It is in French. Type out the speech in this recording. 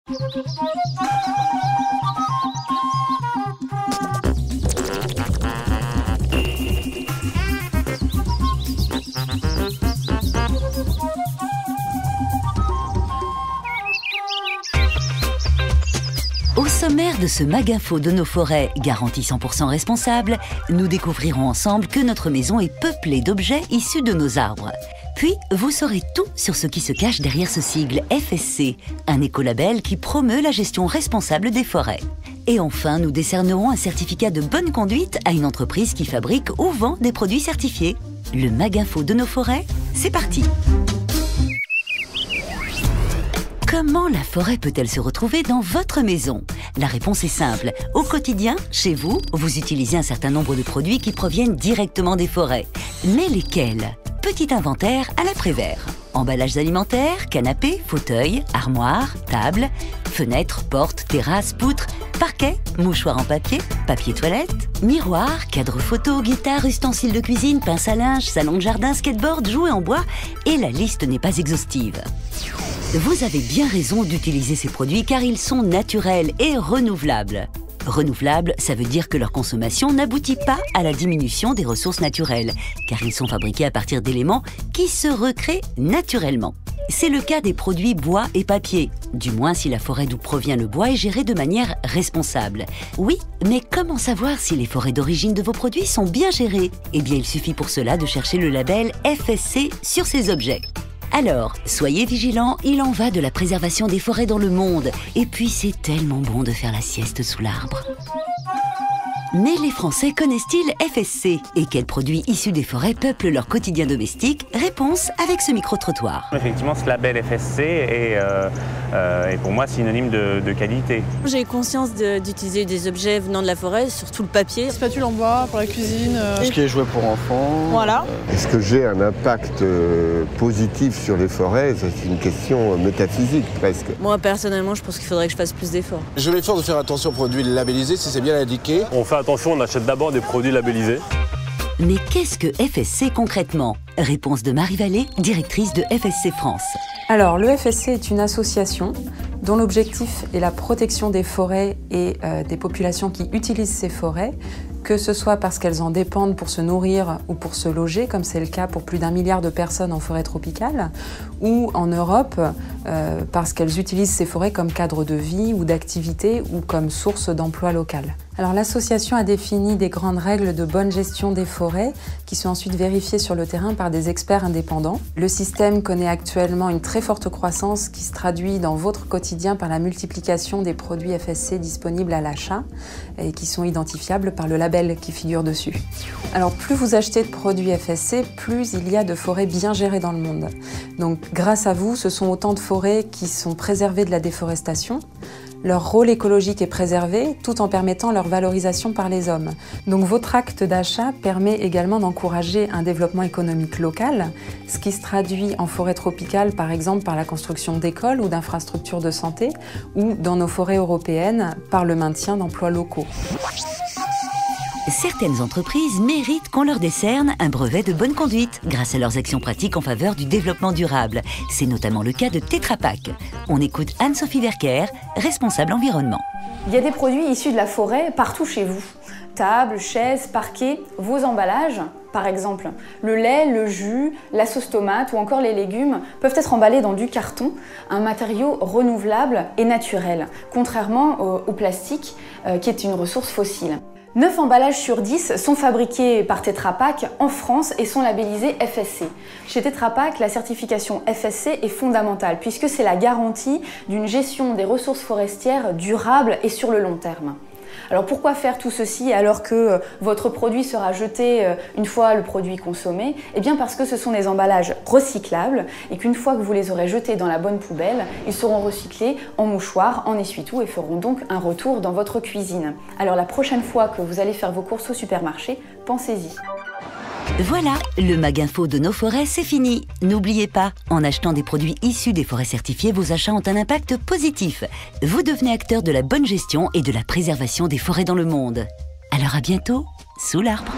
Au sommaire de ce Maginfo de nos forêts, garantie 100% responsable, nous découvrirons ensemble que notre maison est peuplée d'objets issus de nos arbres. Puis, vous saurez tout sur ce qui se cache derrière ce sigle FSC, un écolabel qui promeut la gestion responsable des forêts. Et enfin, nous décernerons un certificat de bonne conduite à une entreprise qui fabrique ou vend des produits certifiés. Le Maginfo de nos forêts, c'est parti! Comment la forêt peut-elle se retrouver dans votre maison? La réponse est simple. Au quotidien, chez vous, vous utilisez un certain nombre de produits qui proviennent directement des forêts. Mais lesquels? Petit inventaire à l'après-vert. Emballages alimentaires, canapés, fauteuils, armoires, tables, fenêtres, portes, terrasses, poutres, parquets, mouchoirs en papier, papier toilette, miroirs, cadres photo, guitares, ustensiles de cuisine, pince à linge, salon de jardin, skateboard, jouets en bois, et la liste n'est pas exhaustive. Vous avez bien raison d'utiliser ces produits car ils sont naturels et renouvelables. Renouvelables, ça veut dire que leur consommation n'aboutit pas à la diminution des ressources naturelles, car ils sont fabriqués à partir d'éléments qui se recréent naturellement. C'est le cas des produits bois et papier, du moins si la forêt d'où provient le bois est gérée de manière responsable. Oui, mais comment savoir si les forêts d'origine de vos produits sont bien gérées? Eh bien, il suffit pour cela de chercher le label FSC sur ces objets. Alors, soyez vigilants, il en va de la préservation des forêts dans le monde. Et puis, c'est tellement bon de faire la sieste sous l'arbre. Mais les Français connaissent-ils FSC? Et quels produits issus des forêts peuplent leur quotidien domestique? Réponse avec ce micro-trottoir. Effectivement, ce label FSC est pour moi synonyme de qualité. J'ai conscience d'utiliser des objets venant de la forêt, surtout le papier. Spatule en bois pour la cuisine. Ce qui est jouet pour enfants. Voilà. Est-ce que j'ai un impact positif sur les forêts? C'est une question métaphysique presque. Moi, personnellement, je pense qu'il faudrait que je fasse plus d'efforts. Je vais faire de faire attention aux produits labellisés si c'est bien indiqué. On fait attention, on achète d'abord des produits labellisés. Mais qu'est-ce que FSC concrètement? Réponse de Marie Vallée, directrice de FSC France. Alors, le FSC est une association dont l'objectif est la protection des forêts et des populations qui utilisent ces forêts, que ce soit parce qu'elles en dépendent pour se nourrir ou pour se loger, comme c'est le cas pour plus d'1 milliard de personnes en forêt tropicale, ou en Europe, parce qu'elles utilisent ces forêts comme cadre de vie ou d'activité ou comme source d'emploi local. Alors l'association a défini des grandes règles de bonne gestion des forêts qui sont ensuite vérifiées sur le terrain par des experts indépendants. Le système connaît actuellement une très forte croissance qui se traduit dans votre quotidien par la multiplication des produits FSC disponibles à l'achat et qui sont identifiables par le label qui figure dessus. Alors plus vous achetez de produits FSC, plus il y a de forêts bien gérées dans le monde. Donc grâce à vous, ce sont autant de forêts qui sont préservées de la déforestation. Leur rôle écologique est préservé tout en permettant leur valorisation par les hommes. Donc votre acte d'achat permet également d'encourager un développement économique local, ce qui se traduit en forêt tropicale par exemple par la construction d'écoles ou d'infrastructures de santé, ou dans nos forêts européennes par le maintien d'emplois locaux. Certaines entreprises méritent qu'on leur décerne un brevet de bonne conduite grâce à leurs actions pratiques en faveur du développement durable. C'est notamment le cas de Tetra Pak. On écoute Anne-Sophie Verker, responsable environnement. Il y a des produits issus de la forêt partout chez vous. Tables, chaises, parquets, vos emballages, par exemple. Le lait, le jus, la sauce tomate ou encore les légumes peuvent être emballés dans du carton, un matériau renouvelable et naturel, contrairement au plastique qui est une ressource fossile. 9 emballages sur 10 sont fabriqués par Tetra Pak en France et sont labellisés FSC. Chez Tetra Pak, la certification FSC est fondamentale puisque c'est la garantie d'une gestion des ressources forestières durable et sur le long terme. Alors pourquoi faire tout ceci alors que votre produit sera jeté une fois le produit consommé? Eh bien parce que ce sont des emballages recyclables et qu'une fois que vous les aurez jetés dans la bonne poubelle, ils seront recyclés en mouchoirs, en essuie-tout et feront donc un retour dans votre cuisine. Alors la prochaine fois que vous allez faire vos courses au supermarché, pensez-y. Voilà, le Maginfo de nos forêts, c'est fini. N'oubliez pas, en achetant des produits issus des forêts certifiées, vos achats ont un impact positif. Vous devenez acteur de la bonne gestion et de la préservation des forêts dans le monde. Alors à bientôt, sous l'arbre.